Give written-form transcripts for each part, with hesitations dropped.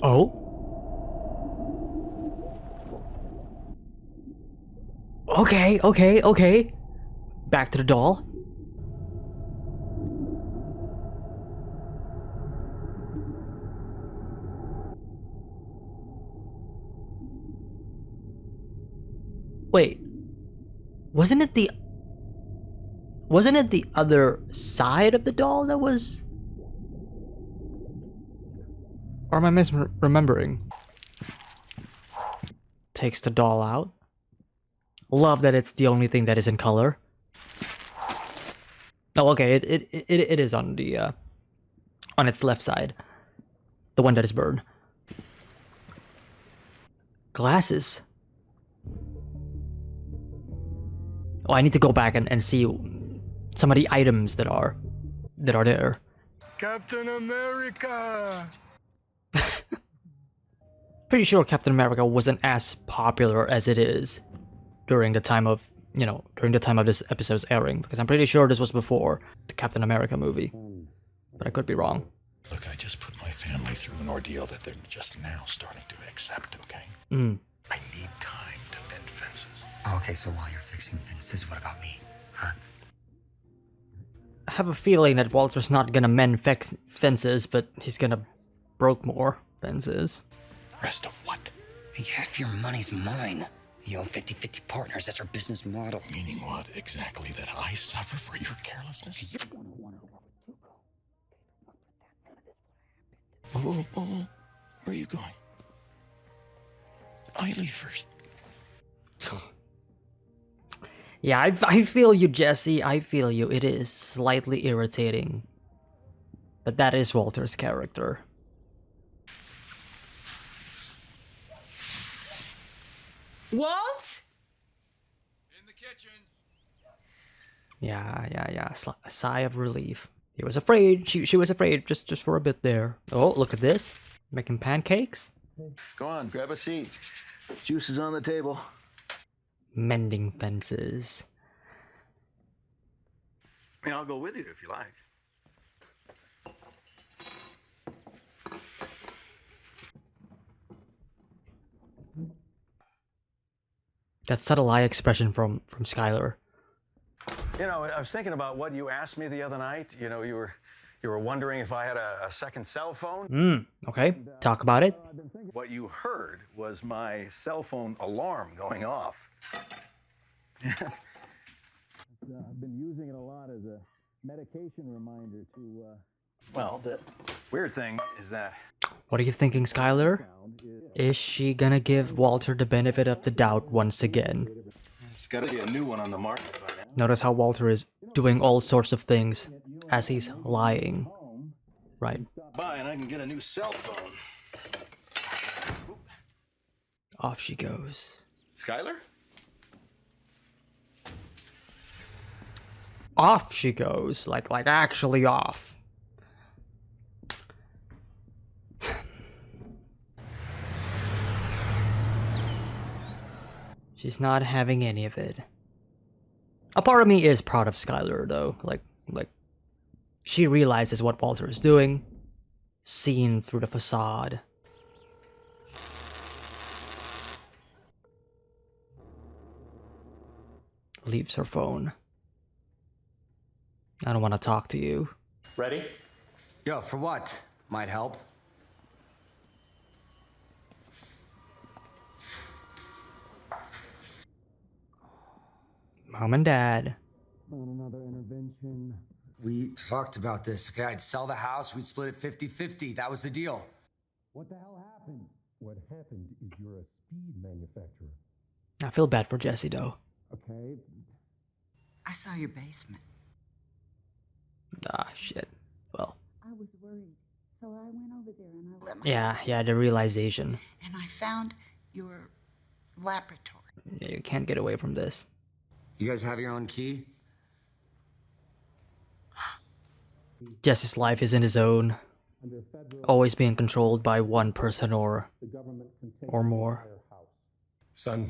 Oh? Okay, okay, okay. Back to the doll. Wait. Wasn't it the other side of the doll that was? Or am I misremembering? Takes the doll out. Love that it's the only thing that is in color. Oh, okay, it is on the on its left side. The one that is burned. Glasses. Oh, I need to go back and see some of the items that are there. Captain America! Pretty sure Captain America wasn't as popular as it is during the time of, you know, during the time of this episode's airing, because I'm pretty sure this was before the Captain America movie. But I could be wrong. Look, I just put my family through an ordeal that they're just now starting to accept, okay? Mm. I need time to mend fences. Okay, so while you're fixing fences, what about me? Huh? I have a feeling that Walter's not gonna mend fences, but he's gonna broke more fences. Rest of what? Half your money's mine. You own 50-50 partners. That's our business model. Meaning what exactly? That I suffer for your carelessness? You're gonna want to work with Tuco. Oh, where are you going? I leave first. Yeah, I feel you, Jesse. I feel you. It is slightly irritating. But that is Walter's character. Walt? In the kitchen. Yeah. A sigh of relief. He was afraid. She was afraid just for a bit there. Oh, look at this. Making pancakes. Go on, grab a seat. Juice is on the table. Mending fences. I mean, I'll go with you if you like. That subtle eye expression from Skylar. You know, I was thinking about what you asked me the other night. You know, you were wondering if I had a second cell phone. Okay. Talk about it. What you heard was my cell phone alarm going off. Yes. I've been using it a lot as a medication reminder to, well, the weird thing is that... What are you thinking, Skylar? Is she gonna give Walter the benefit of the doubt once again? It's got to be a new one on the market by now. Notice how Walter is doing all sorts of things as he's lying. Right. Buy and I can get a new cell phone. Off she goes. Skylar? Off she goes. Like actually off. She's not having any of it. A part of me is proud of Skylar, though. Like, she realizes what Walter is doing, seen through the facade. Leaves her phone. I don't want to talk to you. Ready? Yo, for what? Might help. Mom and Dad. Another intervention. We talked about this, okay? I'd sell the house, we'd split it 50-50. That was the deal. What the hell happened? What happened is you're a speed manufacturer. I feel bad for Jesse, though. Okay. I saw your basement. Ah, shit. Well. I was worried, so I went over there and I let myself. Yeah, the realization. And I found your laboratory. Yeah, you can't get away from this. You guys have your own key? Jesse's life is in his own, always being controlled by one person or more. Son,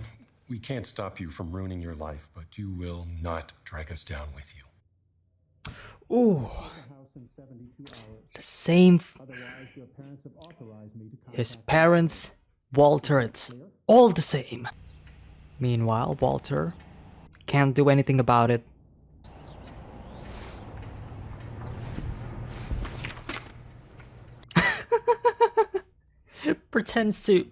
we can't stop you from ruining your life, but you will not drag us down with you. Ooh. The same His parents, Walter, it's all the same. Meanwhile, Walter can't do anything about it. Pretends to...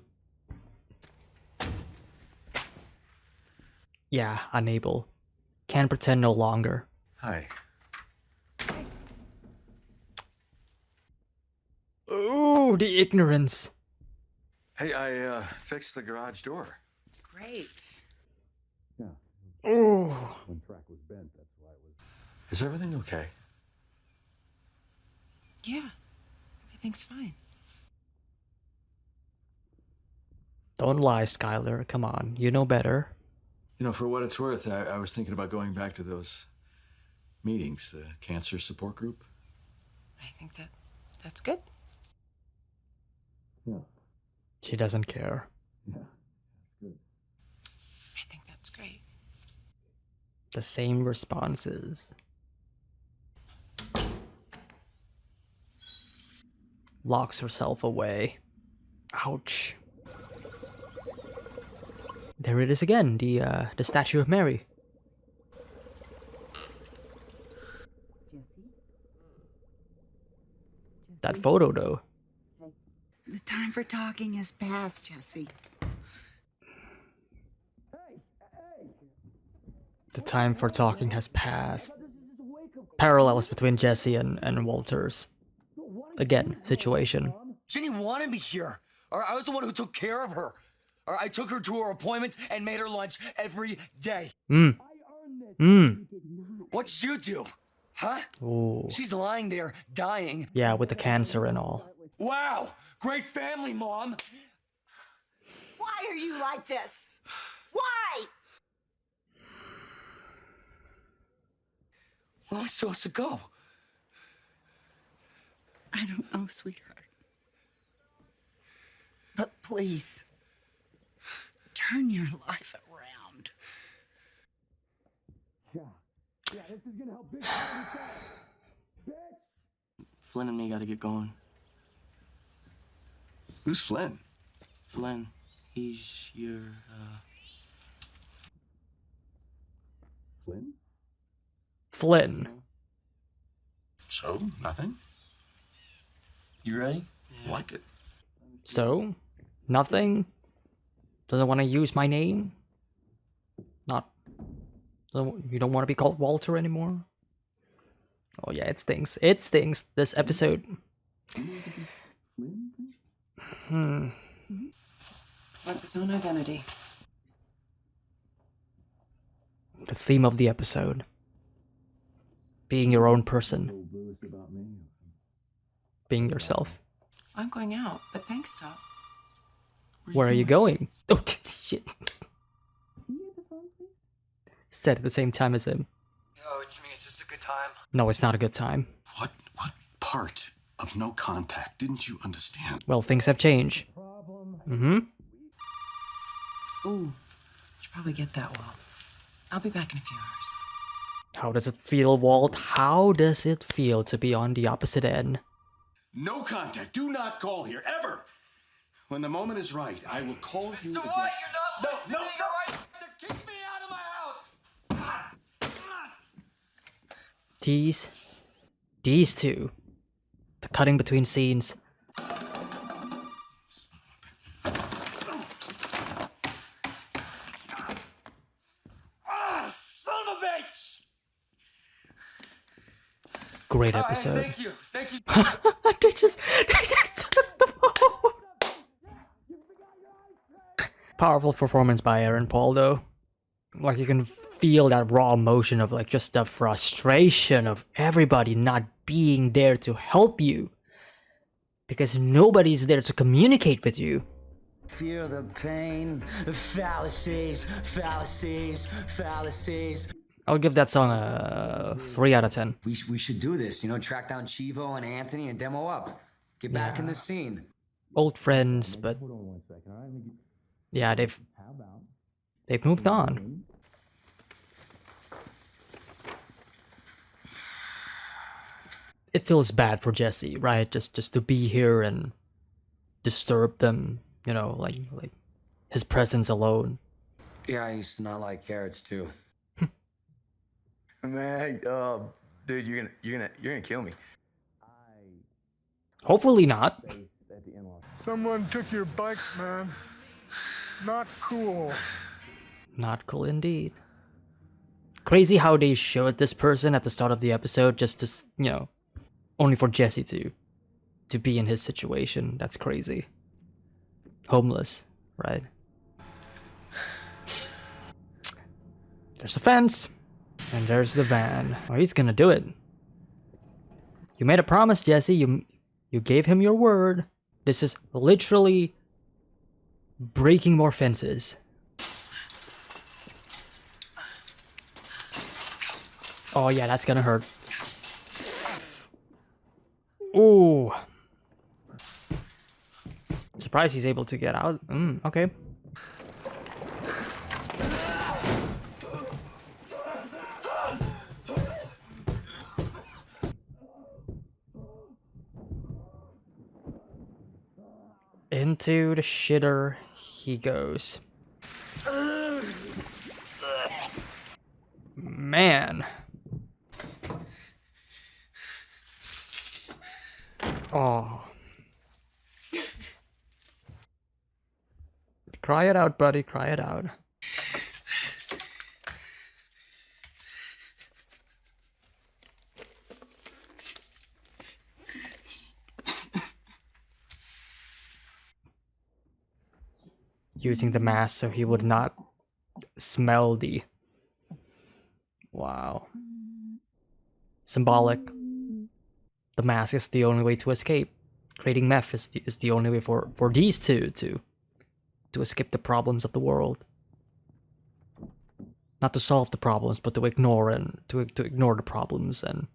Yeah, unable. Can't pretend no longer. Hi. Ooh, the ignorance. Hey, I fixed the garage door. Great. Ooh. One track was bent, that's why it was... Is everything okay? Yeah, everything's fine. Don't lie, Skylar. Come on, you know better. You know, for what it's worth, I was thinking about going back to those meetings, the cancer support group. I think that's good. Yeah. She doesn't care. Yeah. Good. I think that's great. The same responses. Locks herself away. Ouch. There it is again, the statue of Mary. That photo, though. The time for talking has passed, Jesse. The time for talking has passed. Parallels between Jesse and Walter's. Again, situation. Jenny wanted me here. Or I was the one who took care of her. Or I took her to her appointments and made her lunch every day. What'd you do? Huh? Ooh. She's lying there, dying. Yeah, with the cancer and all. Wow! Great family, Mom! Why are you like this? Why? Where am I supposed to go? I don't know, sweetheart. But please, turn your life around. Yeah, this is gonna help big Flynn and me gotta get going. Who's Flynn? Flynn, he's your, Flynn? Flynn. So, nothing? You ready? Like it. So? Nothing? Doesn't want to use my name? Not... You don't want to be called Walter anymore? Oh yeah, it stinks. It stinks, this episode. What's his own identity? The theme of the episode. Being your own person. Being yourself. I'm going out, but thanks though. Where are you going? Oh, shit. Said at the same time as him. Yo, it's me. Is this a good time? No, it's not a good time. What part of no contact didn't you understand? Well, things have changed. Ooh, should probably get that well. I'll be back in a few hours. How does it feel, Walt? How does it feel to be on the opposite end? No contact. Do not call here, ever. When the moment is right, I will call you again. Mr. White, you're not listening. No. All right? They're kicking me out of my house. These two. The cutting between scenes. Son of a bitch! Great episode. Thank you. they just took the phone. Powerful performance by Aaron Paul, though. Like, you can feel that raw emotion of, like, just the frustration of everybody not being there to help you. Because nobody's there to communicate with you. Feel the pain, the fallacies. I'll give that song a 3 out of 10. We should do this, track down Chivo and Anthony and demo up. Get back in the scene. Old friends, but yeah, they've moved on. It feels bad for Jesse, right? Just to be here and disturb them, you know, like his presence alone. Yeah, I used to not like carrots too. Man, dude, you're gonna kill me. Hopefully not. Someone took your bike, man. Not cool. Not cool indeed. Crazy how they showed this person at the start of the episode just to, you know, only for Jesse to be in his situation. That's crazy. Homeless, right? There's a fence, and there's the van. Oh, he's gonna do it. You made a promise, Jesse. You gave him your word. This is literally breaking more fences. Oh yeah, that's gonna hurt. Ooh. Surprised he's able to get out. Okay. Into the shitter he goes. Man. Oh. Cry it out, buddy. Cry it out. Using the mask so he would not smell the... Wow. Symbolic. The mask is the only way to escape. Creating meth is the only way for these two to escape the problems of the world. Not to solve the problems, but to ignore ignore the problems and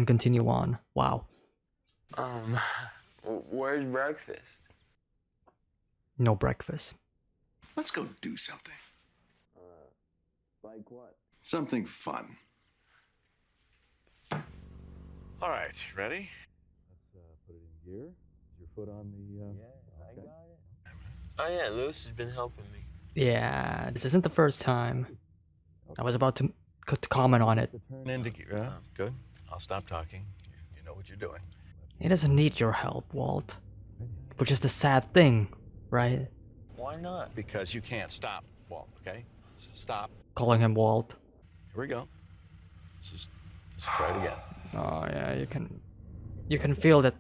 continue on. Wow. Where's breakfast? No breakfast. Let's go do something. Like what? Something fun. All right, ready? Let's put it in gear. Is your foot on the... Yeah, I got it. Oh yeah, Lewis has been helping me. Yeah, this isn't the first time. I was about to comment on it. Turn into gear. Good. I'll stop talking. You know what you're doing. He doesn't need your help, Walt. Which is the sad thing, right? Why not? Because you can't stop, Walt, okay? Stop. Calling him Walt. Here we go. Let's try it again. Oh yeah, you can feel that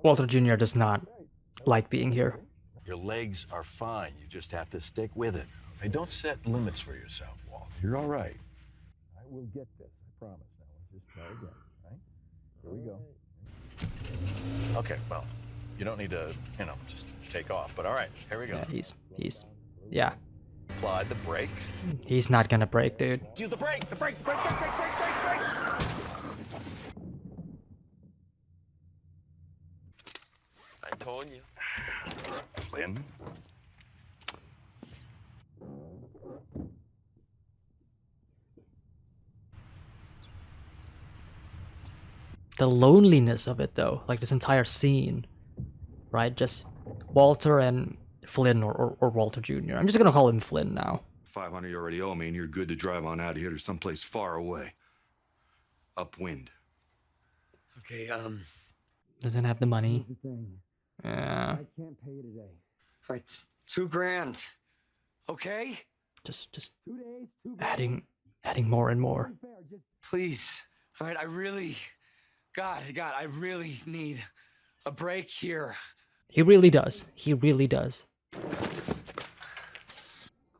Walter Jr. does not like being here. Your legs are fine. You just have to stick with it. Okay, don't set limits for yourself, Walt. You're all right. I will get this. I promise. Now let's just try again. All right? Here we go. Okay, well, you don't need to, just take off. But all right, here we go. Yeah, yeah. Apply the brake. He's not gonna break, dude. Do the brake. Brake. I told you. Flynn. The loneliness of it, though, like this entire scene, right? Just Walter and Flynn, or Walter Jr. I'm just gonna call him Flynn now. 500 you already owe me, and you're good to drive on out of here to someplace far away. Upwind. Okay, Doesn't have the money. here's the thing. Yeah. I can't pay today. All right, $2,000. Okay? Just 2 days, 2 grand. adding more and more. Please. All right, I really... God, I really need a break here. He really does. He really does.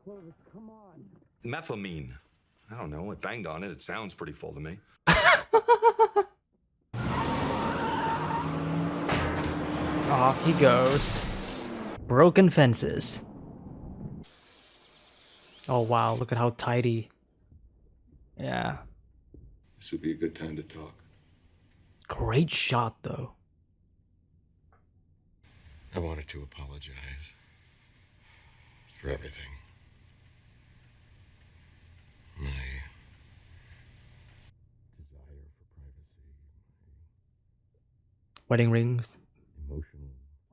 Clovis, come on. Methylamine. I don't know. It banged on it. It sounds pretty full to me. Off he goes. Broken fences. Oh wow, look at how tidy. Yeah. This would be a good time to talk. Great shot though. I wanted to apologize for everything. My desire for privacy. Wedding rings. Emotional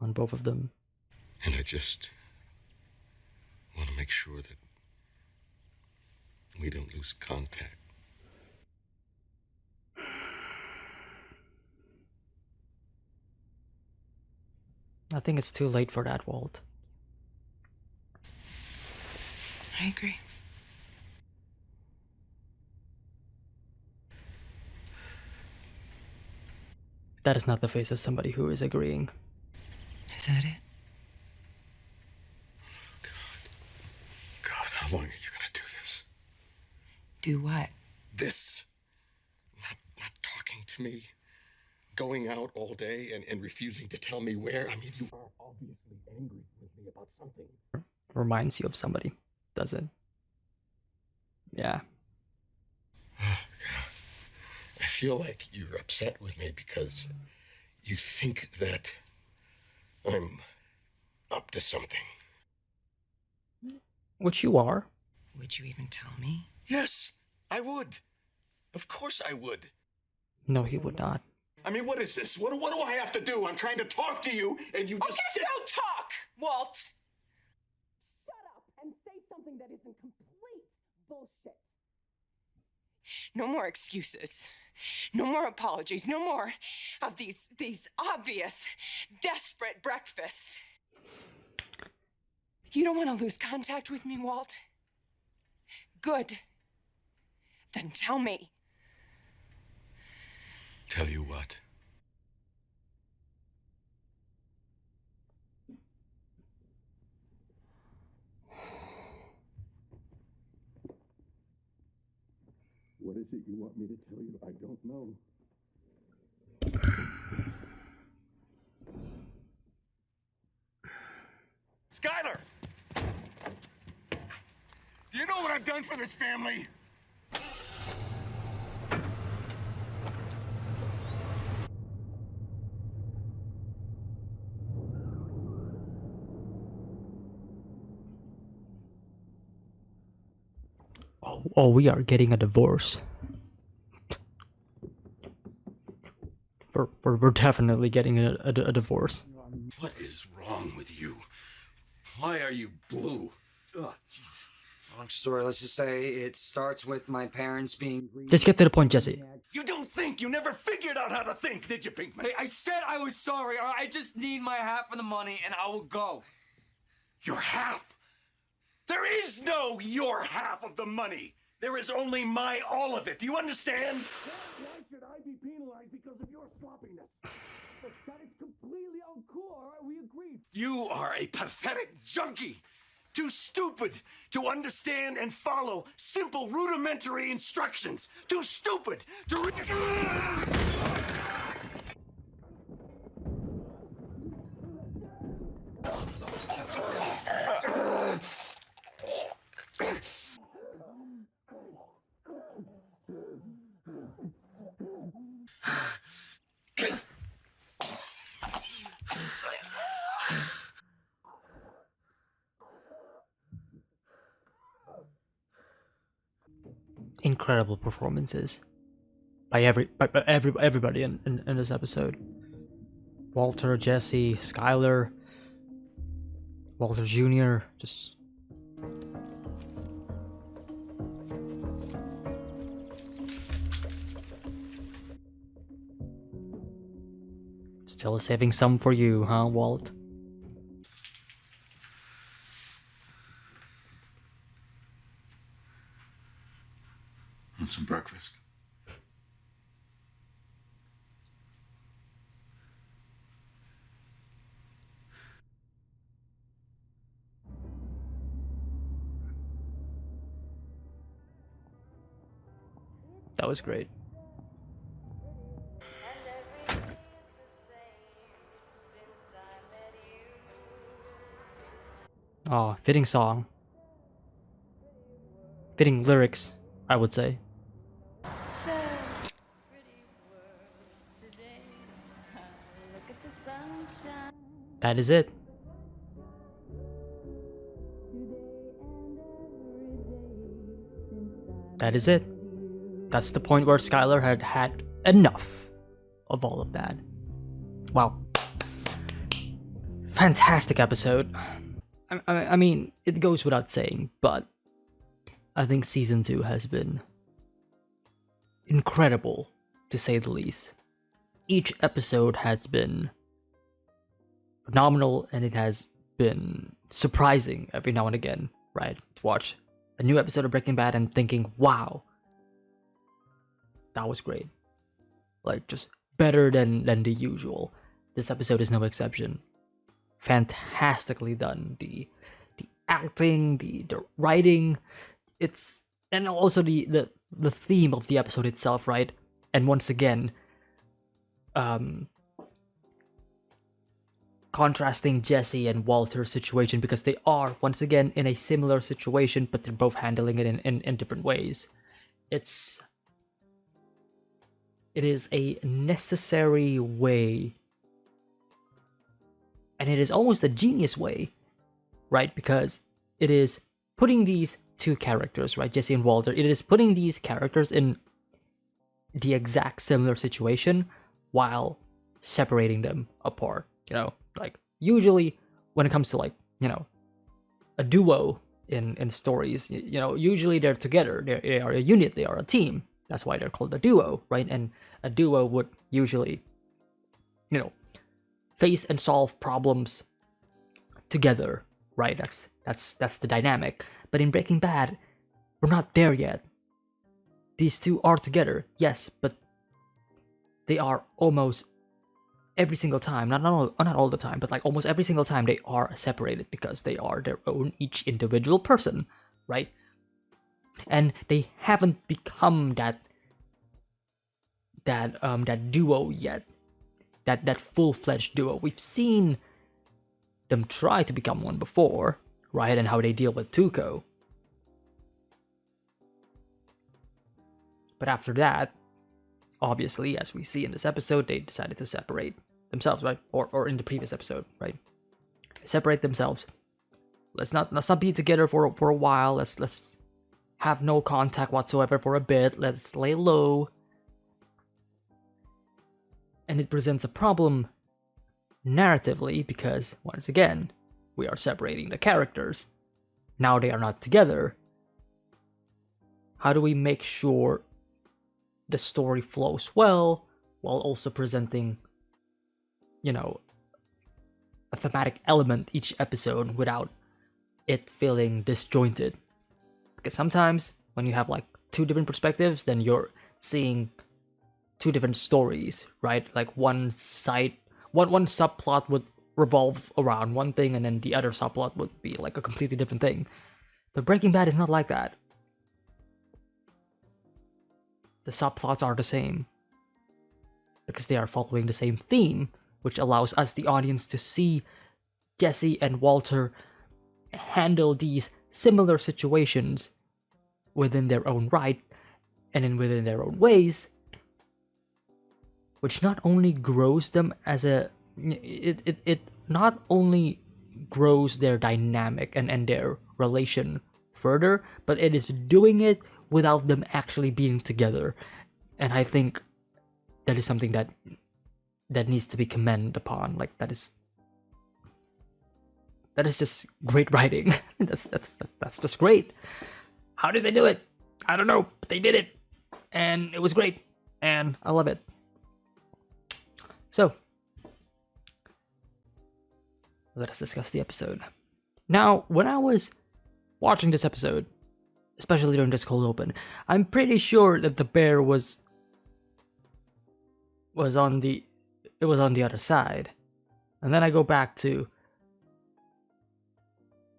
on both of them. And I just want to make sure that we don't lose contact. I think it's too late for that, Walt. I agree. That is not the face of somebody who is agreeing. Is that it? God, how long are you gonna do this? Do what? This. Not talking to me. Going out all day and refusing to tell me where. I mean, you are obviously angry with me about something. Reminds you of somebody, does it? Yeah. Oh, God. I feel like you're upset with me because you think that I'm up to something. Which you are. Would you even tell me? Yes, I would. Of course I would. No, he would not. I mean, what is this? What do I have to do? I'm trying to talk to you, and you just sit... Don't talk, Walt! Shut up and say something that isn't complete bullshit. No more excuses. No more apologies. No more of these obvious, desperate breakfasts. You don't want to lose contact with me, Walt? Good. Then tell me. Tell you what? What is it you want me to tell you? I don't know. Skyler! Do you know what I've done for this family? Oh, we are getting a divorce. We're definitely getting a divorce. What is wrong with you? Why are you blue? Ugh, long story. Let's just say it starts with my parents being greedy. Just get to the point, Jesse. You don't think. You never figured out how to think, did you, Pinkman? Hey, I said I was sorry. All right? I just need my half of the money, and I will go. Your half? There is no your half of the money. There is only my all of it. Do you understand? Why should I be penalized because of your sloppiness? That is completely uncool, all right? We agreed. You are a pathetic junkie. Too stupid to understand and follow simple rudimentary instructions. Too stupid to... Incredible performances by everybody in this episode. Walter, Jesse, Skyler, Walter Jr. Just still saving some for you, huh, Walt? Want some breakfast? That was great. Oh, fitting song. Fitting lyrics, I would say. That is it. That is it. That's the point where Skyler had had enough of all of that. Wow. fantastic episode. I mean, it goes without saying, but I think season 2 has been incredible, to say the least. Each episode has been phenomenal, and it has been surprising every now and again, right? To watch a new episode of Breaking Bad and thinking, wow, that was great. Like, just better than the usual. This episode is no exception. Fantastically done. The acting, the writing, and also the theme of the episode itself, right? And once again, contrasting Jesse and Walter's situation, because they are once again in a similar situation, but they're both handling it in different ways. It is a necessary way, and it is almost a genius way, right? Because it is putting these two characters, right, Jesse and Walter, it is putting these characters in the exact similar situation while separating them apart, you know? Like, usually when it comes to, like, you know, a duo in stories, you know, usually they're together, they are a unit, they are a team. That's why they're called a duo, right? And a duo would usually, you know, face and solve problems together, right? That's the dynamic. But in Breaking Bad, we're not there yet. These two are together, yes, but they are almost every single time, not all the time, but like almost every single time they are separated because they are their own each individual person, right? And they haven't become that duo yet, that full-fledged duo. We've seen them try to become one before, right? And how they deal with Tuco. But after that, obviously, as we see in this episode, they decided to separate themselves, right? Or in the previous episode, right? Separate themselves. Let's not be together for a while. Let's have no contact whatsoever for a bit. Let's lay low. And it presents a problem narratively because, once again, we are separating the characters. Now they are not together. How do we make sure the story flows well while also presenting, you know, a thematic element each episode without it feeling disjointed? Because sometimes when you have like two different perspectives, then you're seeing two different stories, right? Like one subplot would revolve around one thing, and then the other subplot would be like a completely different thing. But Breaking Bad is not like that. The subplots are the same because they are following the same theme, which allows us, the audience, to see Jesse and Walter handle these similar situations within their own right and within their own ways, which not only grows them as it not only grows their dynamic and their relation further, but it is doing it without them actually being together. And I think that is something that needs to be commended upon. Like, that is just great writing. that's just great. How did they do it? I don't know, but they did it, and it was great, and I love it. So, let us discuss the episode. Now, when I was watching this episode, especially during this cold open, I'm pretty sure that the bear was on the other side. And then I go back to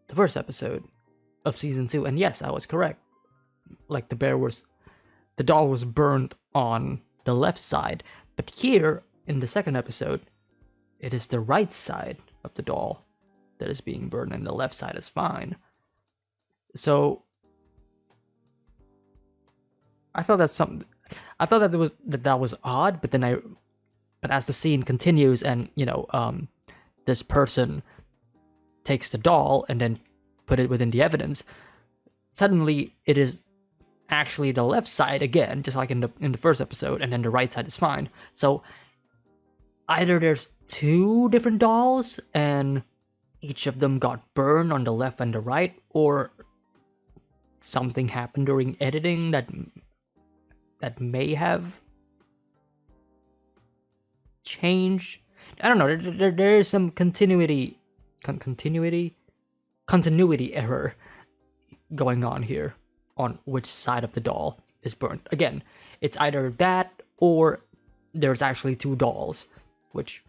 the first episode of season 2, and yes, I was correct. Like, the doll was burned on the left side, but here in the second episode, it is the right side of the doll that is being burned, and the left side is fine. So I thought that was odd, but as the scene continues and, you know, this person takes the doll and then put it within the evidence, suddenly it is actually the left side again, just like in the first episode, and then the right side is fine. So either there's two different dolls and each of them got burned on the left and the right, or something happened during editing that may have changed. I don't know. There is some continuity error going on here on which side of the doll is burnt. Again, it's either that or there's actually two dolls, which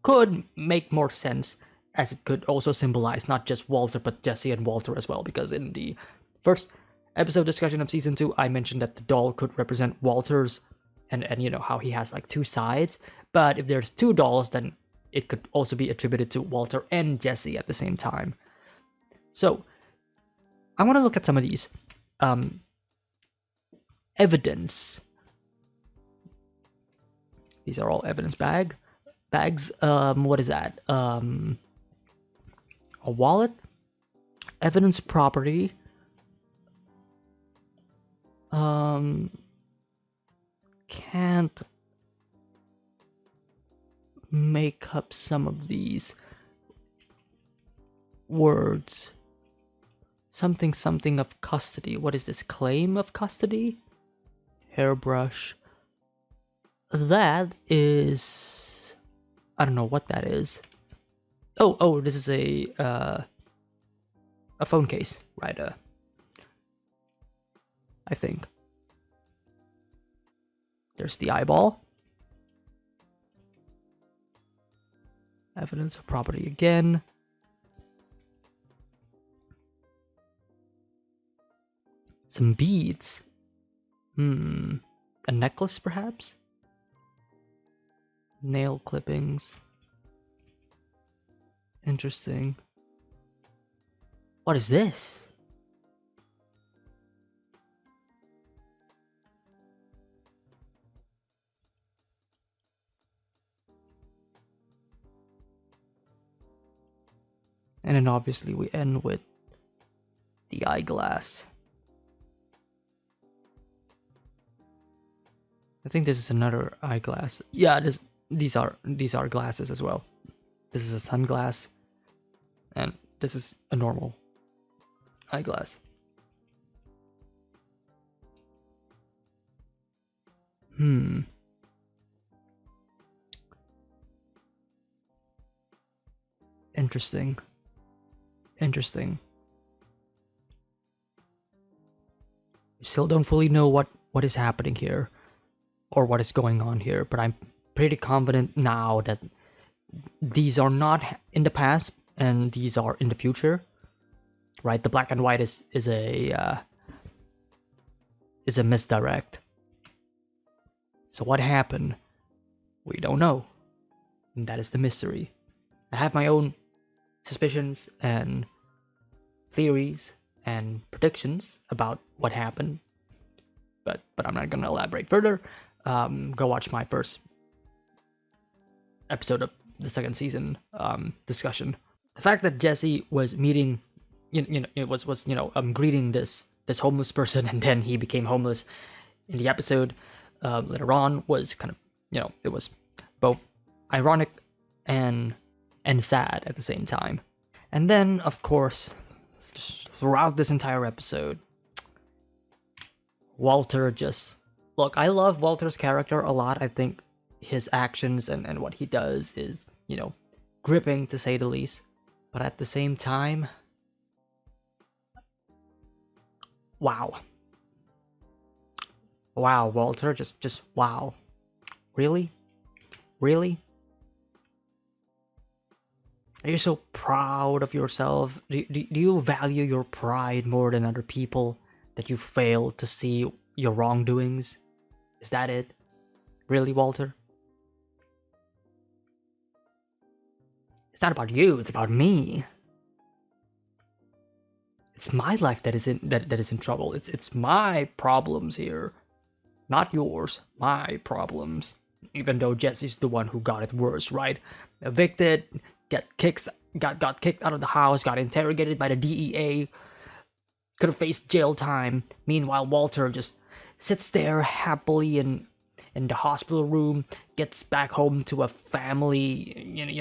could make more sense, as it could also symbolize not just Walter but Jesse and Walter as well, because in the first episode discussion of season 2 I mentioned that the doll could represent Walter's and you know how he has like two sides, but if there's two dolls then it could also be attributed to Walter and Jesse at the same time. So I want to look at some of these evidence. These are all evidence bags. What is that? A wallet, evidence property. Can't make up some of these words. Something of custody. What is this? Claim of custody? Hairbrush. That is... I don't know what that is. Oh, this is a phone case, right? I think. There's the eyeball. Evidence of property again. Some beads. A necklace, perhaps? Nail clippings. Interesting. What is this? And then obviously we end with the eyeglass. I think this is another eyeglass. Yeah, these are glasses as well. This is a sunglass, and this is a normal eyeglass. Interesting. We still don't fully know what is happening here or what is going on here, but I'm pretty confident now that these are not in the past and these are in the future, right? The black and white is a misdirect. So what happened? We don't know, and that is the mystery. I have my own suspicions and theories and predictions about what happened, but I'm not gonna elaborate further. Go watch my first episode of the second season discussion. The fact that Jesse was meeting, greeting this homeless person, and then he became homeless in the episode later on was kind of, it was both ironic and sad at the same time. And then, of course, just throughout this entire episode, Walter just... Look, I love Walter's character a lot. I think his actions and what he does is, gripping to say the least. But at the same time, wow. Wow, Walter, just wow. Really? Really? Are you so proud of yourself? Do you value your pride more than other people, that you fail to see your wrongdoings? Is that it? Really, Walter? It's not about you, it's about me. It's my life that is in trouble. It's my problems here. Not yours, my problems. Even though Jesse's the one who got it worse, right? Evicted, got kicked out of the house, got interrogated by the DEA, could have faced jail time. Meanwhile, Walter just sits there happily in in the hospital room, gets back home to a family,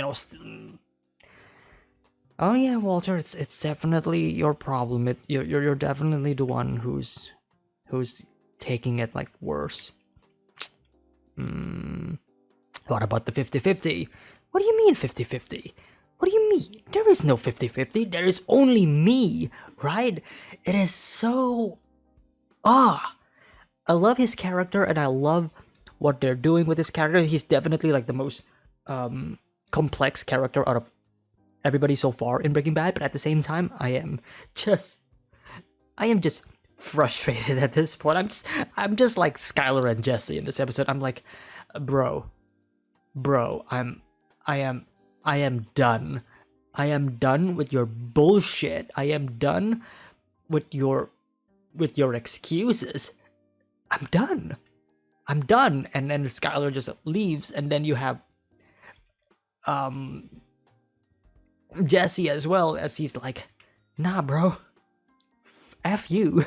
oh yeah, Walter, it's definitely your problem. You're definitely the one who's taking it like worse. What about the 50-50? What do you mean 50-50? What do you mean? There is no 50-50. There is only me, right? It is so... I love his character, and I love what they're doing with his character. He's definitely like the most complex character out of everybody so far in Breaking Bad, but at the same time, I am just frustrated at this point. I'm just like Skyler and Jesse in this episode. I'm like, bro, I am done. I am done with your bullshit. I am done with your excuses. I'm done. And then Skyler just leaves, and then you have Jesse as well, as he's like, nah, bro, F you.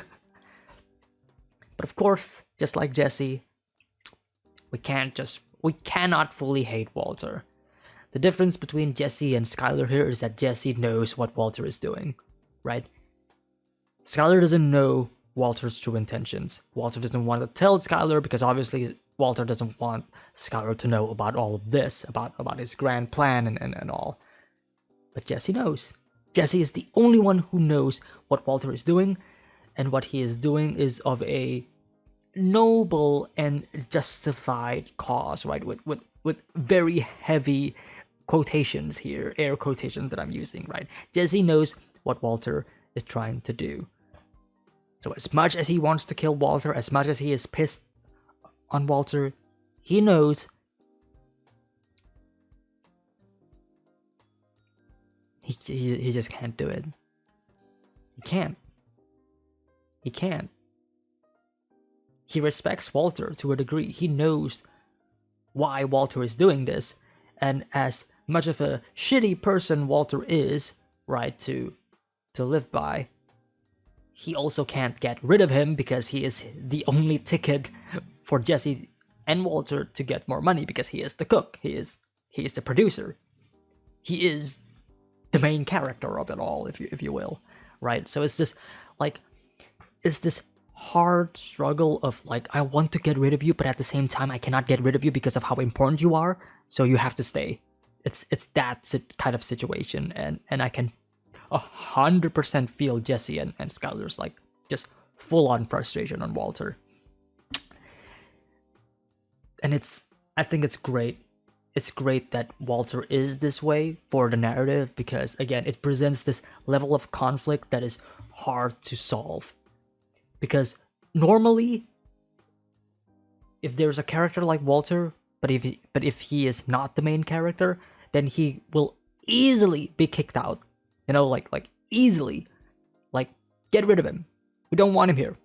But of course, just like Jesse, we cannot fully hate Walter. The difference between Jesse and Skyler here is that Jesse knows what Walter is doing, right? Skyler doesn't know Walter's true intentions. Walter doesn't want to tell Skyler because obviously Walter doesn't want Skyler to know about all of this, about his grand plan and all. But Jesse knows. Jesse is the only one who knows what Walter is doing, and what he is doing is of a noble and justified cause, right? With very heavy quotations here, air quotations that I'm using, right? Jesse knows what Walter is trying to do. So as much as he wants to kill Walter, as much as he is pissed on Walter, he knows he just can't do it. He can't. He respects Walter to a degree. He knows why Walter is doing this, and as much of a shitty person Walter is, right, to live by, he also can't get rid of him because he is the only ticket for Jesse and Walter to get more money, because he is the cook, he is the producer, he is the main character of it all, if you will, right? So it's this hard struggle of like, I want to get rid of you, but at the same time I cannot get rid of you because of how important you are, so you have to stay. It's that kind of situation, and I can 100% feel Jesse and Skyler's like just full-on frustration on Walter. And I think it's great. It's great that Walter is this way for the narrative, because again, it presents this level of conflict that is hard to solve. Because normally, if there's a character like Walter, but if he is not the main character, then he will easily be kicked out. You know, like easily. Like, get rid of him. We don't want him here.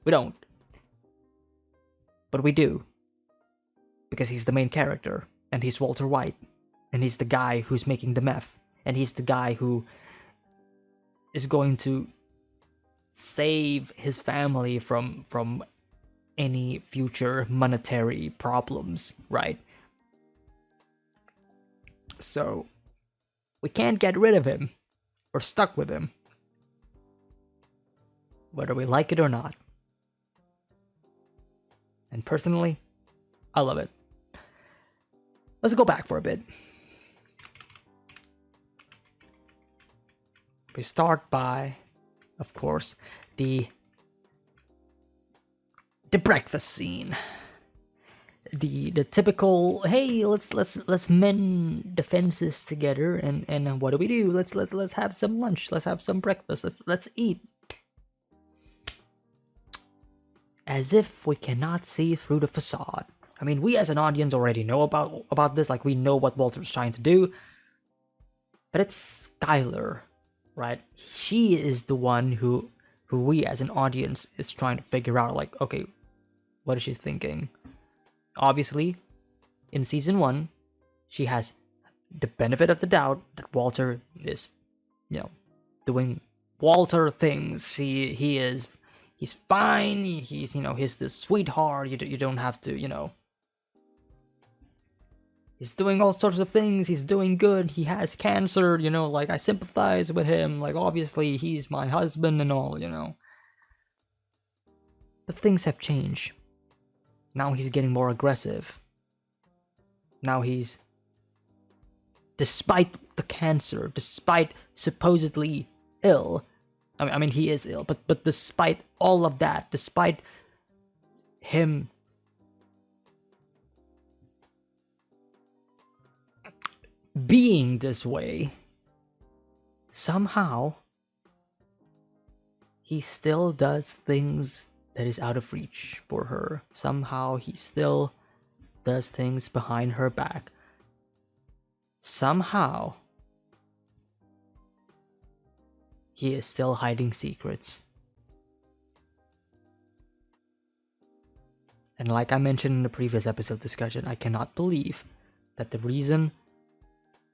We don't. But we do. Because he's the main character, and he's Walter White, and he's the guy who's making the meth, and he's the guy who is going to save his family from any future monetary problems, right? So we can't get rid of him. We're stuck with him, whether we like it or not. And personally, I love it. Let's go back for a bit. We start by, of course, the breakfast scene. The typical, hey, let's mend the fences together, and what do? Let's have some lunch. Let's have some breakfast. Let's eat. As if we cannot see through the facade. I mean, we as an audience already know about this, like we know what Walter's trying to do. But it's Skyler, right? She is the one who we as an audience is trying to figure out, like, okay, what is she thinking? Obviously, in season 1, she has the benefit of the doubt that Walter is, doing Walter things. He is he's fine. He's, he's this sweetheart. You don't have to, he's doing all sorts of things. He's doing good. He has cancer, like, I sympathize with him. Like, obviously, he's my husband and all, But things have changed. Now he's getting more aggressive. Now he's, despite the cancer, despite supposedly ill, I mean, he is ill, but despite all of that, despite him being this way, somehow he still does things that is out of reach for her. Somehow he still does things behind her back. Somehow he is still hiding secrets. And like I mentioned in the previous episode discussion, I cannot believe that the reason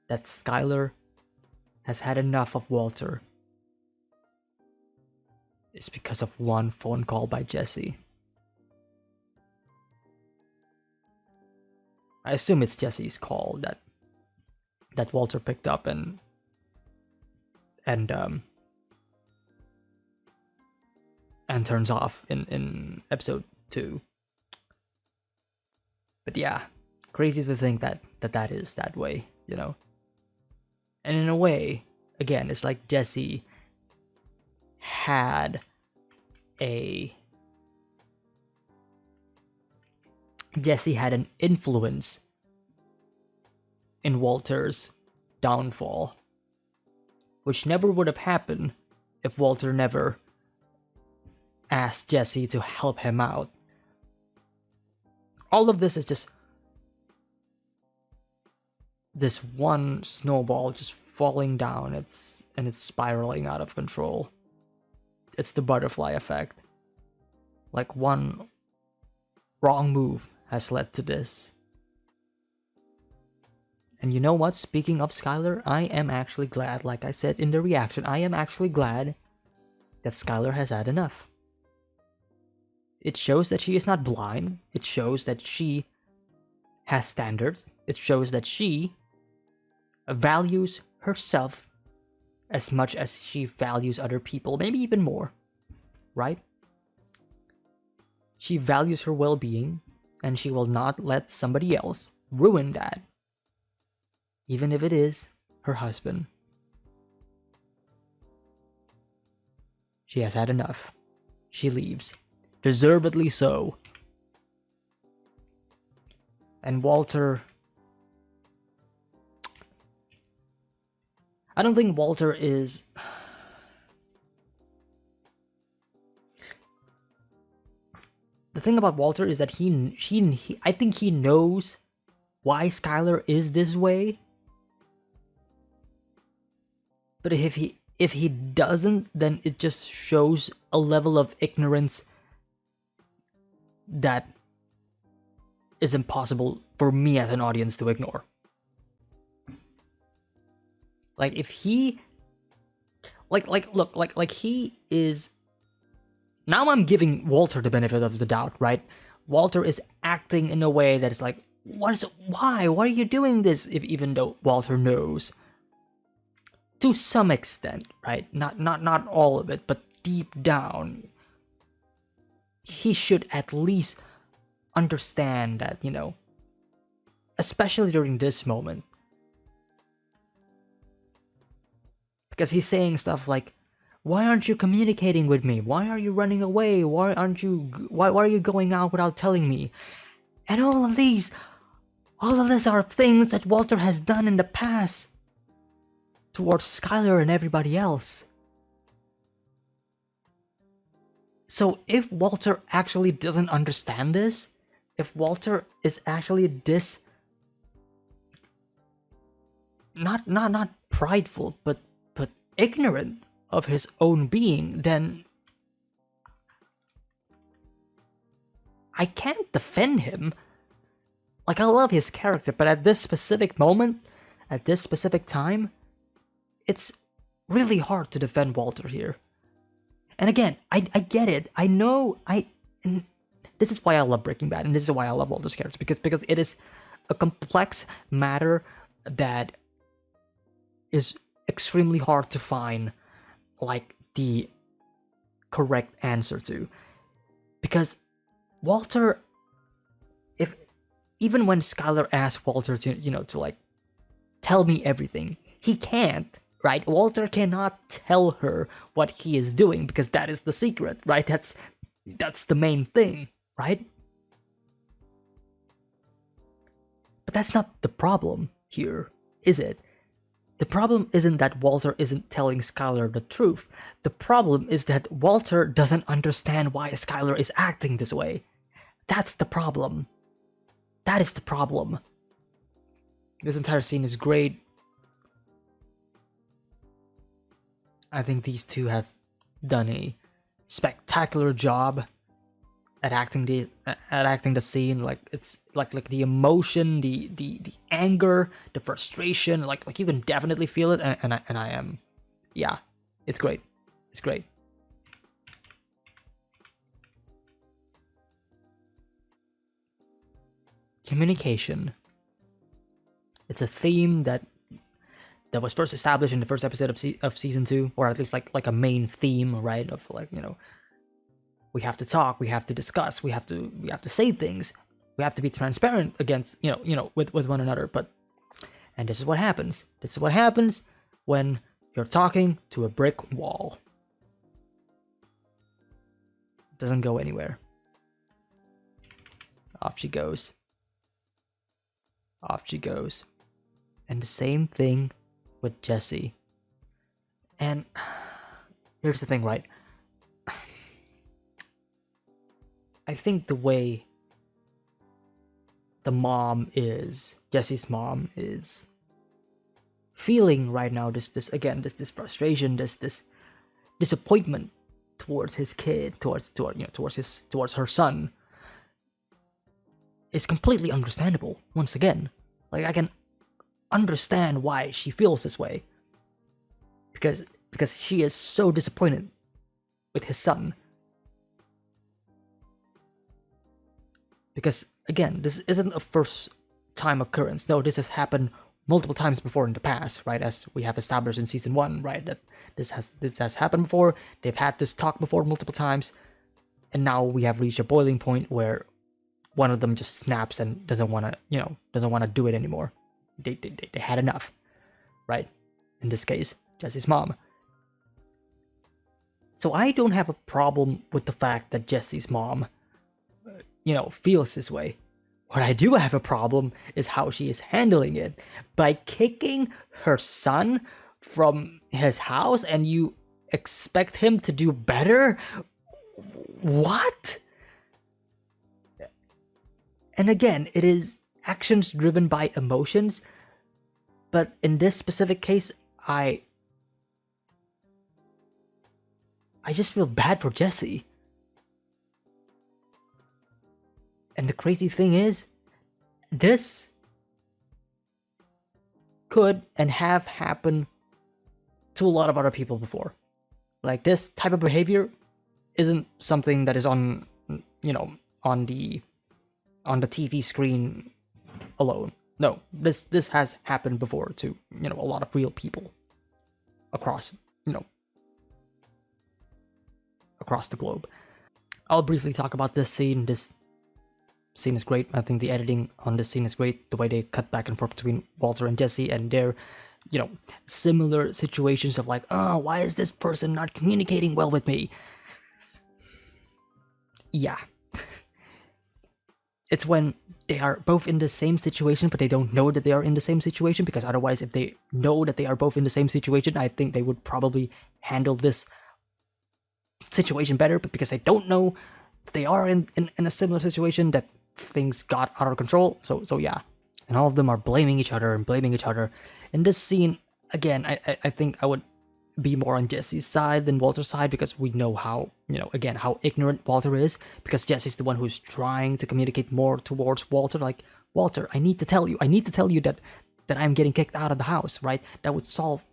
that Skylar has had enough of Walter is because of one phone call by Jesse. I assume it's Jesse's call that Walter picked up and turns off in episode 2. But yeah, crazy to think that is that way, And in a way, again, it's like Jesse had an influence in Walter's downfall, which never would have happened if Walter never asked Jesse to help him out. All of this is just this one snowball just falling down. It's spiraling out of control. It's the butterfly effect. Like, one wrong move has led to this. And you know what? Speaking of Skylar, I am actually glad, like I said in the reaction, I am actually glad that Skylar has had enough. It shows that she is not blind. It shows that she has standards. It shows that she values herself as much as she values other people, maybe even more, right? She values her well-being, and she will not let somebody else ruin that, even if it is her husband. She has had enough. She leaves. Deservedly so. And Walter... I don't think Walter is... The thing about Walter is that he I think he knows why Skylar is this way. But if he doesn't, then it just shows a level of ignorance that is impossible for me as an audience to ignore. Like, if he... Look, he is... Now I'm giving Walter the benefit of the doubt, right? Walter is acting in a way that is like, why? Why are you doing this? Even though Walter knows. To some extent, right? Not all of it, but deep down, he should at least understand that, especially during this moment. Because he's saying stuff like, why aren't you communicating with me? Why are you running away? Why are you going out without telling me? And all of this are things that Walter has done in the past towards Skylar and everybody else. So if Walter actually doesn't understand this, if Walter is actually this not prideful, but ignorant of his own being, then I can't defend him. Like, I love his character, but at this specific moment, at this specific time, it's really hard to defend Walter here. And again, I get it. I know, and this is why I love Breaking Bad, and this is why I love Walter's character, because it is a complex matter that is extremely hard to find, like, the correct answer to. Because Walter, even when Skyler asks Walter to like, tell me everything, he can't, right? Walter cannot tell her what he is doing because that is the secret, right? That's the main thing, right? But that's not the problem here, is it? The problem isn't that Walter isn't telling Skyler the truth. The problem is that Walter doesn't understand why Skyler is acting this way. That's the problem. That is the problem. This entire scene is great. I think these two have done a spectacular job at acting the scene. Like, it's like the emotion, the anger, the frustration, like you can definitely feel it, and I am, yeah, it's great. It's great. Communication. It's a theme that was first established in the first episode of season 2, or at least like a main theme, right? Of like, we have to talk, we have to discuss, we have to say things, we have to be transparent against with one another. And this is what happens. This is what happens when you're talking to a brick wall. It doesn't go anywhere. Off she goes. Off she goes. And the same thing with Jesse. And here's the thing, right? I think the way the mom is, Jesse's mom is feeling right now, this frustration, this disappointment towards his kid, towards her son, is completely understandable. Once again, like, I can understand why she feels this way, because she is so disappointed with his son. Because again, this isn't a first time occurrence. No, this has happened multiple times before in the past, right? As we have established in season 1, right? That this has happened before. They've had this talk before multiple times, and now we have reached a boiling point where one of them just snaps and doesn't want to do it anymore. They had enough, right? In this case, Jesse's mom. So I don't have a problem with the fact that Jesse's mom, feels this way. What I do have a problem is how she is handling it. By kicking her son from his house, and you expect him to do better? What? And again, it is actions driven by emotions, but in this specific case, I just feel bad for Jesse. And the crazy thing is, this could and have happened to a lot of other people before. Like, this type of behavior isn't something that is on the TV screen alone. No, this has happened before to, a lot of real people across, across the globe. I'll briefly talk about this scene. This scene is great. I think the editing on this scene is great. The way they cut back and forth between Walter and Jesse and their, similar situations of like, oh, why is this person not communicating well with me? Yeah. It's when they are both in the same situation, but they don't know that they are in the same situation, because otherwise, if they know that they are both in the same situation, I think they would probably handle this situation better. But because they don't know that they are in a similar situation, that things got out of control. So yeah. And all of them are blaming each other. In this scene, again, I think I would be more on Jesse's side than Walter's side, because we know how, again, how ignorant Walter is, because Jesse's the one who's trying to communicate more towards Walter. Like, Walter, I need to tell you that I'm getting kicked out of the house, right? That would solve,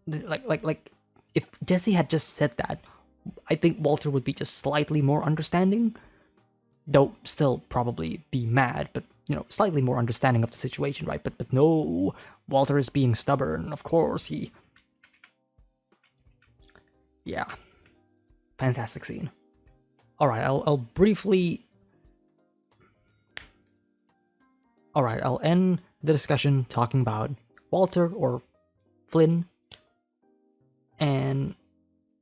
like if Jesse had just said that, I think Walter would be just slightly more understanding. Though still probably be mad, but slightly more understanding of the situation, right? But no, Walter is being stubborn. Of course, yeah, fantastic scene. All right, I'll briefly. All right, I'll end the discussion talking about Walter or Flynn, and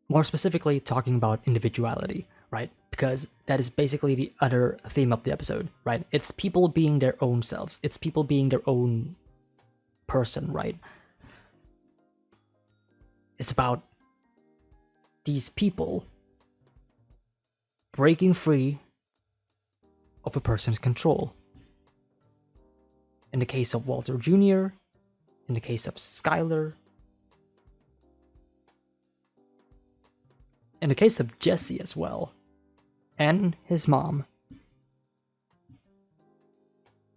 more specifically talking about individuality, right? Because that is basically the other theme of the episode, right? It's people being their own selves. It's people being their own person, right? It's about these people breaking free of a person's control. In the case of Walter Jr., in the case of Skyler, in the case of Jesse as well, and his mom,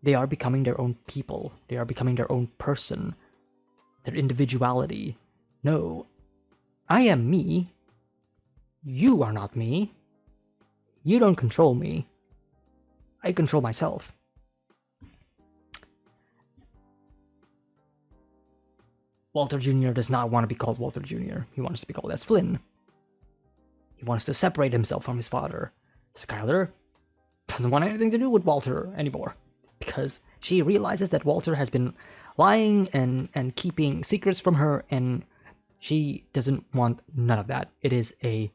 they are becoming their own people. They are becoming their own person, their individuality. No, I am me. You are not me. You don't control me. I control myself. Walter Jr. does not want to be called Walter Jr. He wants to be called as Flynn. He wants to separate himself from his father. Skyler doesn't want anything to do with Walter anymore, because she realizes that Walter has been lying and keeping secrets from her, and she doesn't want none of that. It is a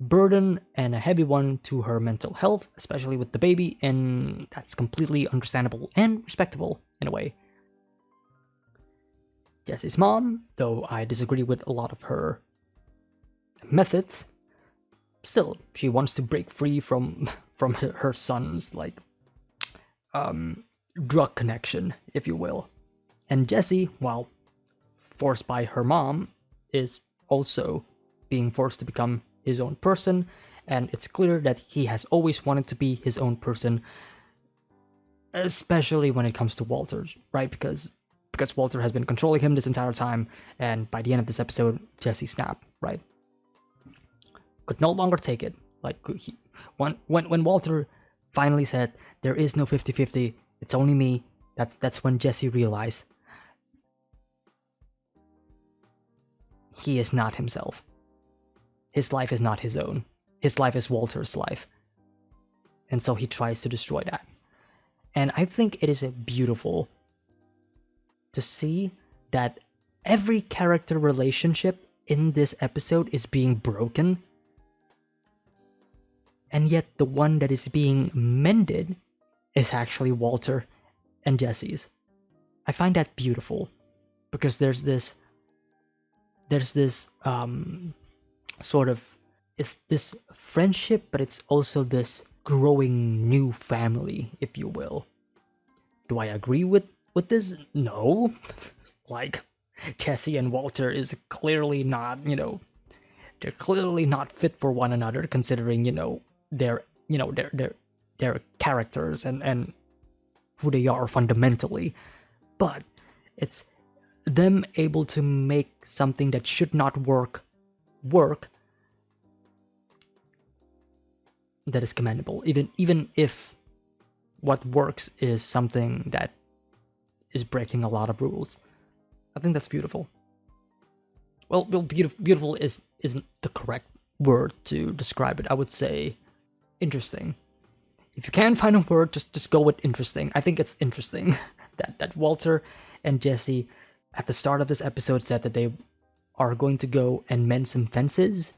burden and a heavy one to her mental health, especially with the baby, and that's completely understandable and respectable in a way. Jesse's mom, though I disagree with a lot of her methods, still, she wants to break free from her son's, drug connection, if you will. And Jesse, while forced by her mom, is also being forced to become his own person, and it's clear that he has always wanted to be his own person, especially when it comes to Walter, right? Because Walter has been controlling him this entire time, and by the end of this episode, Jesse snapped, right? Could no longer take it. When Walter finally said, there is no 50-50, it's only me, that's when Jesse realized he is not himself. His life is not his own. His life is Walter's life. And so he tries to destroy that. And I think it is beautiful to see that every character relationship in this episode is being broken, and yet the one that is being mended is actually Walter and Jesse's. I find that beautiful, because there's this sort of, it's this friendship, but it's also this growing new family, if you will. Do I agree with this? No. Jesse and Walter is clearly not, they're clearly not fit for one another, considering, their characters and who they are fundamentally. But it's them able to make something that should not work that is commendable, even if what works is something that is breaking a lot of rules. I think that's beautiful. Well, beautiful isn't the correct word to describe it. I would say interesting. If you can't find a word, just go with interesting. I think it's interesting that Walter and Jesse at the start of this episode said that they are going to go and mend some fences,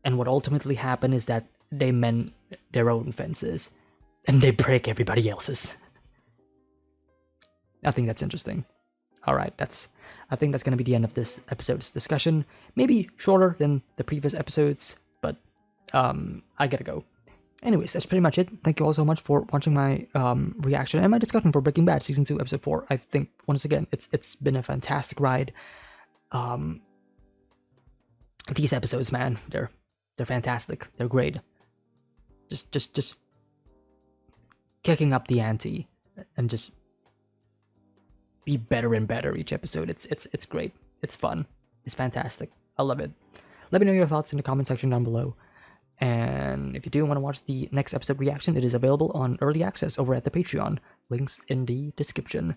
and what ultimately happened is that they mend their own fences and they break everybody else's. I think that's interesting. All right, I think that's going to be the end of this episode's discussion. Maybe shorter than the previous episodes, but I gotta go. Anyways, that's pretty much it. Thank you all so much for watching my reaction and my discussion for Breaking Bad Season 2, Episode 4. I think, once again, it's been a fantastic ride. These episodes, man, they're fantastic. They're great. Just kicking up the ante and just be better and better each episode. It's great. It's fun. It's fantastic. I love it. Let me know your thoughts in the comment section down below. And if you do want to watch the next episode reaction, it is available on early access over at the Patreon. Links in the description.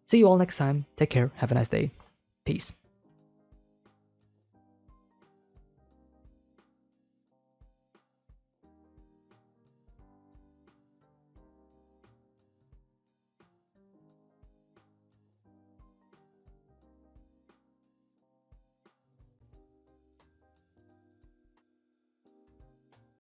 See you all next time. Take care. Have a nice day. Peace.